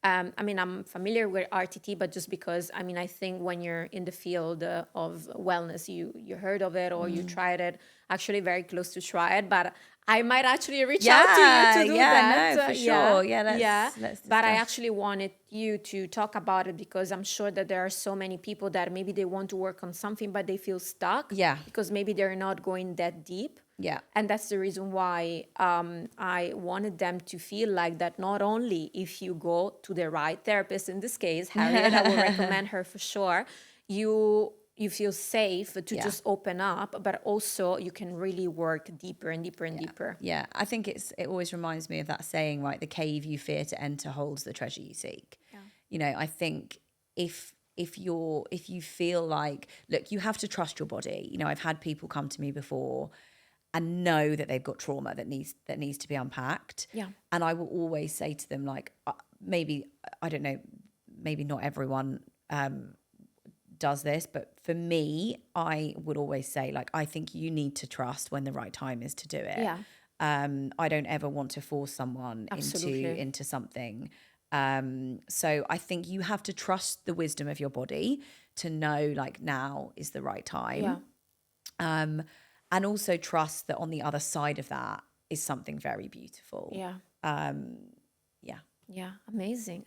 I mean, I'm familiar with RTT, but just because, I mean, I think when you're in the field of wellness, you heard of it or you tried it, actually very close to try it, but I might actually reach out to you to do that. No, for sure. Let's But I discuss. actually wanted you to talk about it because I'm sure that there are so many people that maybe they want to work on something, but they feel stuck. Yeah. Because maybe they're not going that deep. Yeah. And that's the reason why I wanted them to feel like that not only if you go to the right therapist, in this case, Harriet, I will recommend her for sure, you feel safe to just open up, but also you can really work deeper and deeper and deeper. Yeah, I think it always reminds me of that saying, right? The cave you fear to enter holds the treasure you seek. Yeah. You know, I think if you feel like, look, you have to trust your body. You know, I've had people come to me before and know that they've got trauma that needs to be unpacked. Yeah. And I will always say to them, like, maybe, I don't know, maybe not everyone does this, but for me, I would always say, like, I think you need to trust when the right time is to do it. Yeah. I don't ever want to force someone into something. So I think you have to trust the wisdom of your body to know, like, now is the right time. Yeah. And also trust that on the other side of that is something very beautiful. Yeah. Yeah. Yeah, amazing.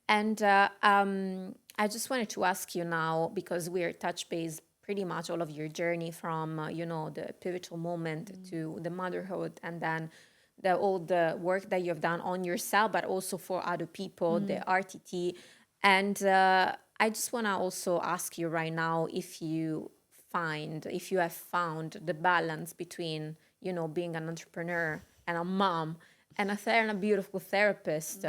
And I just wanted to ask you now, because we're touch base pretty much all of your journey from, the pivotal moment to the motherhood, and then all the work that you've done on yourself, but also for other people, the RTT. And I just want to also ask you right now if you have found the balance between, being an entrepreneur and a mom and a beautiful therapist,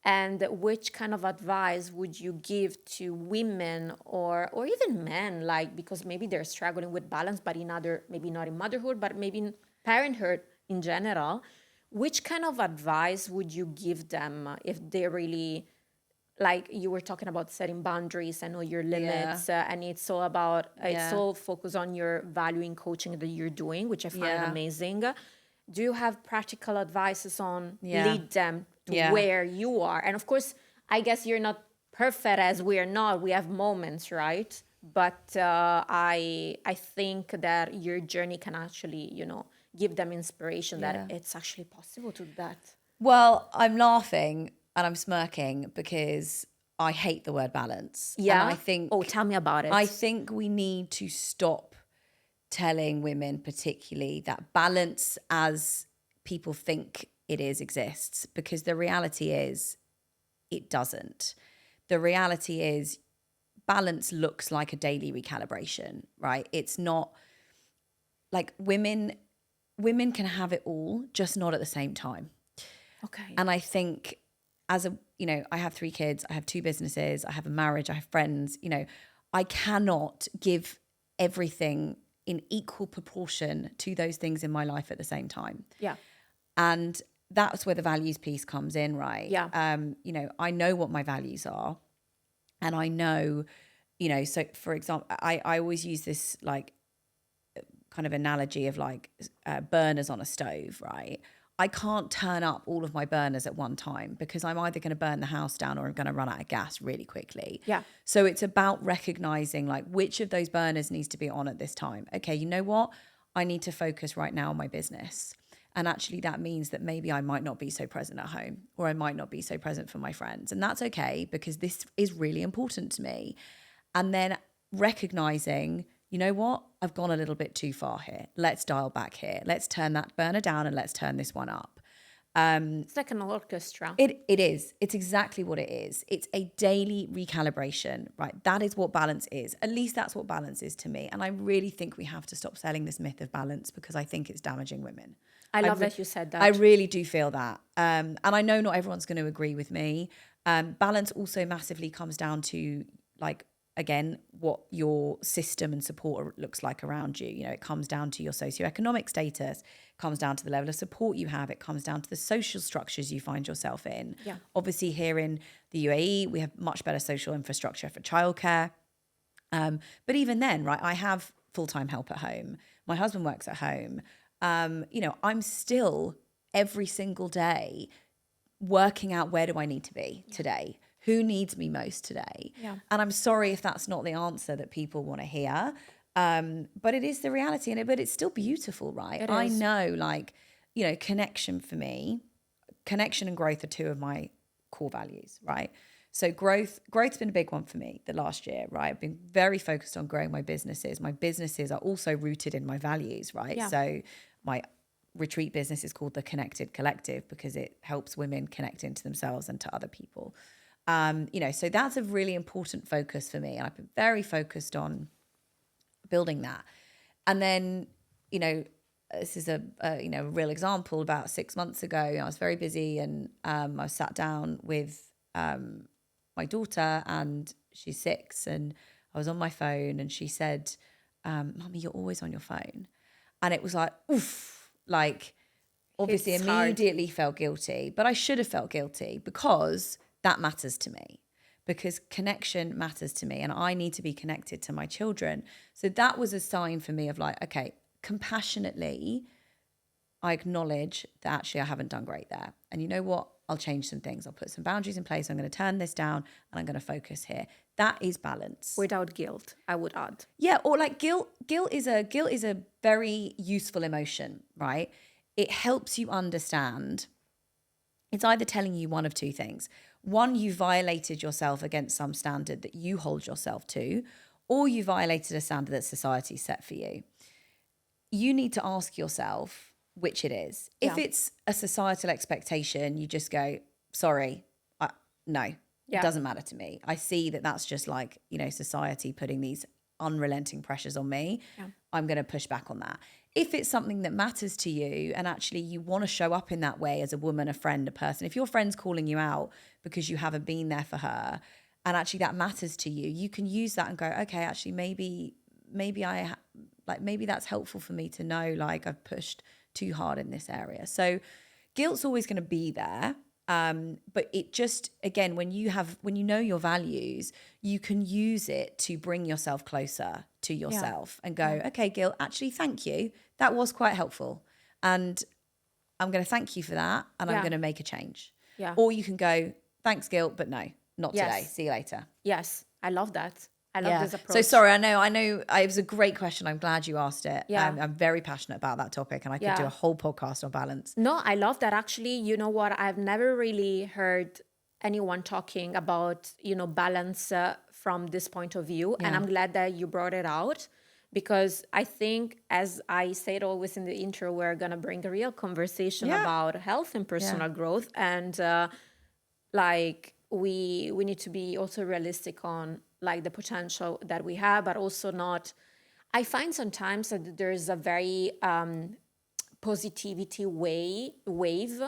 and which kind of advice would you give to women or even men, like, because maybe they're struggling with balance, but in other, maybe not in motherhood, but maybe in parenthood in general. Which kind of advice would you give them if they really, like you were talking about setting boundaries and know your limits, and it's all about, it's all focused on your valuing coaching that you're doing, which I find amazing. Do you have practical advices on lead them to where you are? And of course, I guess you're not perfect as we are not. We have moments, right? But I think that your journey can actually, give them inspiration that it's actually possible to do that. Well, I'm laughing and I'm smirking because I hate the word balance. Yeah. And I think, tell me about it. I think we need to stop telling women particularly that balance as people think it is exists, because the reality is it doesn't. The reality is balance looks like a daily recalibration, right? It's not like women can have it all, just not at the same time. Okay. And I think I have 3 kids, I have 2 businesses, I have a marriage, I have friends, I cannot give everything in equal proportion to those things in my life at the same time. Yeah. And that's where the values piece comes in, right? Yeah. I know what my values are, and I know, so for example, I always use this like kind of analogy of like burners on a stove, right? I can't turn up all of my burners at one time because I'm either going to burn the house down or I'm going to run out of gas really quickly. Yeah. So it's about recognizing like which of those burners needs to be on at this time. Okay, you know what? I need to focus right now on my business. And actually that means that maybe I might not be so present at home, or I might not be so present for my friends. And that's okay, because this is really important to me. And then recognizing, you know what? I've gone a little bit too far here. Let's dial back here. Let's turn that burner down and let's turn this one up. It's like an orchestra. It is. It's exactly what it is. It's a daily recalibration, right? That is what balance is. At least that's what balance is to me. And I really think we have to stop selling this myth of balance, because I think it's damaging women. I love that you said that. I really do feel that. And I know not everyone's going to agree with me. Balance also massively comes down to, like, again, what your system and support looks like around you. It comes down to your socioeconomic status, comes down to the level of support you have. It comes down to the social structures you find yourself in. Yeah. Obviously, here in the UAE, we have much better social infrastructure for childcare. But even then, right, I have full-time help at home. My husband works at home. I'm still every single day working out, where do I need to be today? Who needs me most today? Yeah. And I'm sorry if that's not the answer that people want to hear. But it is the reality but it's still beautiful, right? I know, connection for me, connection and growth are two of my core values, right? So growth's been a big one for me the last year, right? I've been very focused on growing my businesses. My businesses are also rooted in my values, right? Yeah. So my retreat business is called the Connected Collective because it helps women connect into themselves and to other people. So that's a really important focus for me. And I've been very focused on building that. And then, this is a real example. About 6 months ago, I was very busy and I was sat down with my daughter, and she's 6, and I was on my phone, and she said, Mummy, you're always on your phone. And it was like, oof, obviously It's immediately felt guilty, but I should have felt guilty because that matters to me, because connection matters to me and I need to be connected to my children. So that was a sign for me of okay, compassionately, I acknowledge that actually I haven't done great there. And you know what? I'll change some things. I'll put some boundaries in place. I'm going to turn this down and I'm going to focus here. That is balance. Without guilt, I would add. Yeah, or guilt. Guilt is a very useful emotion, right? It helps you understand. It's either telling you one of two things. One, you violated yourself against some standard that you hold yourself to, or you violated a standard that society set for you. You need to ask yourself which it is. If it's a societal expectation, you just go, sorry, no, it doesn't matter to me. I see that that's just society putting these unrelenting pressures on me. Yeah. I'm going to push back on that. If it's something that matters to you and actually you want to show up in that way as a woman, a friend, a person, if your friend's calling you out because you haven't been there for her and actually that matters to you, you can use that and go, okay, actually maybe that's helpful for me to know I've pushed too hard in this area. So guilt's always going to be there. But it just, again, when you know your values, you can use it to bring yourself closer to yourself and go, okay, guilt, actually, thank you. That was quite helpful. And I'm going to thank you for that. And I'm going to make a change. Yeah. Or you can go, thanks, guilt, but no, not today. See you later. Yes. I love that. I love this approach. So sorry, I know it was a great question. I'm glad you asked it. Yeah. I'm very passionate about that topic and I could do a whole podcast on balance. No, I love that. Actually, you know what? I've never really heard anyone talking about, balance from this point of view. Yeah. And I'm glad that you brought it out because I think, as I said always in the intro, we're going to bring a real conversation about health and personal growth. And we need to be also realistic on the potential that we have, but also not. I find sometimes that there's a very positivity wave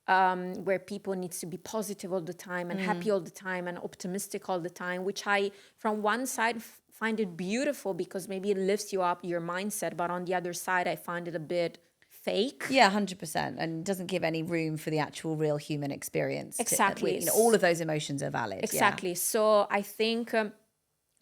where people need to be positive all the time and happy all the time and optimistic all the time, which I, from one side, find it beautiful because maybe it lifts you up, your mindset, but on the other side, I find it a bit fake. Yeah, 100%. And doesn't give any room for the actual real human experience. Exactly. All of those emotions are valid. Exactly. Yeah. So I think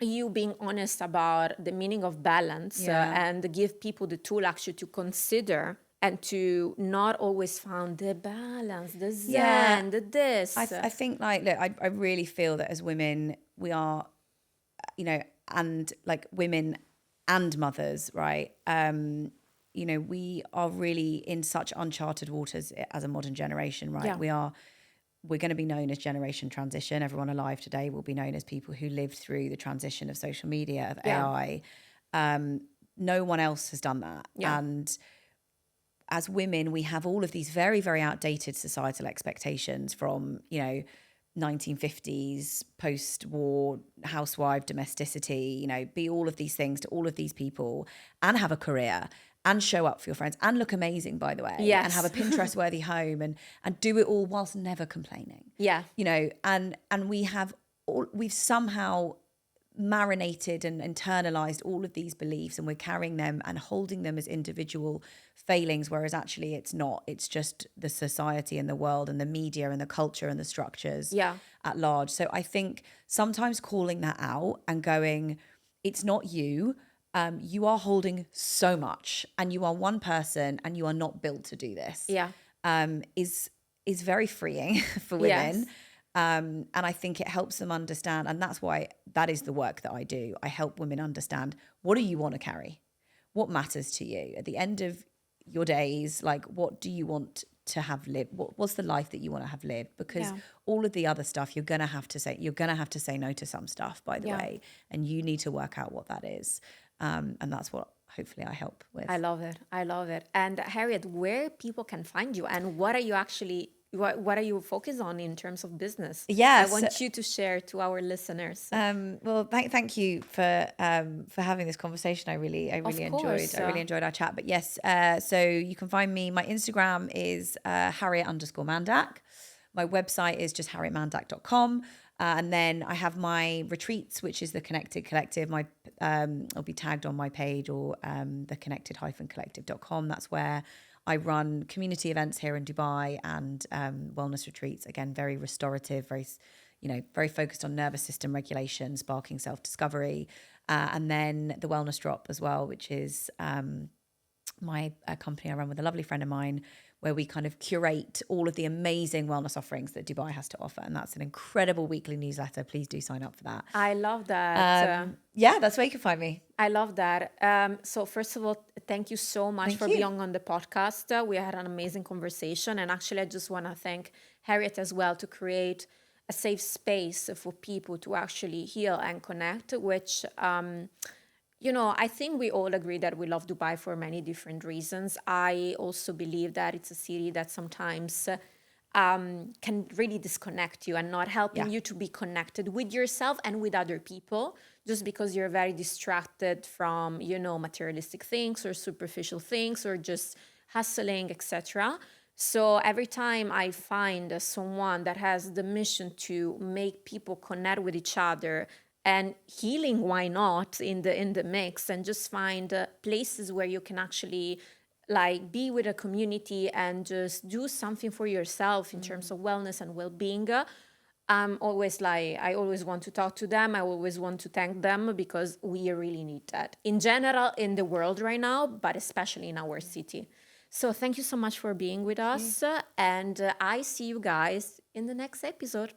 you being honest about the meaning of balance and give people the tool actually to consider and to not always find the balance, the zen, the this. I think look, I really feel that as women, we are, and women and mothers, right? We are really in such uncharted waters as a modern generation, right? Yeah. We're going to be known as generation transition. Everyone alive today will be known as people who lived through the transition of social media, of AI. No one else has done that. Yeah. And as women, we have all of these very, very outdated societal expectations from, 1950s, post-war, housewife, domesticity, be all of these things to all of these people and have a career and show up for your friends and look amazing, by the way. Yes. And have a Pinterest-worthy home and do it all whilst never complaining. Yeah. And we've somehow marinated and internalized all of these beliefs and we're carrying them and holding them as individual failings, whereas actually it's not. It's just the society and the world and the media and the culture and the structures at large. So I think sometimes calling that out and going, it's not you, you are holding so much, and you are one person, and you are not built to do this. Yeah. Is very freeing for women. Yes. And I think it helps them understand. And that's why that is the work that I do. I help women understand, what do you want to carry? What matters to you at the end of your days? Like, what do you want to have lived? What's the life that you want to have lived? Because all of the other stuff, you're going to have to say no to some stuff, by the way, and you need to work out what that is. And that's what hopefully I help with. I love it. I love it. And Harriet, where people can find you, and what are you actually, what are you focused on in terms of business? Yes. I want you to share to our listeners. Well, thank you for having this conversation. I really enjoyed our chat. But yes, so you can find me. My Instagram is Harriet_Mandak. My website is just harrietmandak.com. And then I have my retreats, which is the Connected Collective. I'll be tagged on my page, or the connected-collective.com. That's where I run community events here in Dubai, and wellness retreats. Again, very restorative, very focused on nervous system regulation, sparking self-discovery. And then the Wellness Drop as well, which is my company I run with a lovely friend of mine, where we kind of curate all of the amazing wellness offerings that Dubai has to offer. And that's an incredible weekly newsletter. Please do sign up for that. I love that. That's where you can find me. I love that. So first of all, thank you so much for being on the podcast. We had an amazing conversation. And actually, I just want to thank Harriet as well to create a safe space for people to actually heal and connect, which... I think we all agree that we love Dubai for many different reasons. I also believe that it's a city that sometimes can really disconnect you and not helping you to be connected with yourself and with other people, just because you're very distracted from, materialistic things or superficial things or just hustling, etc. So every time I find someone that has the mission to make people connect with each other, and healing, why not, in the mix, and just find places where you can actually be with a community and just do something for yourself in terms of wellness and well-being. I always want to talk to them. I always want to thank them, because we really need that in general in the world right now, but especially in our city. So thank you so much for being with us. And I see you guys in the next episode.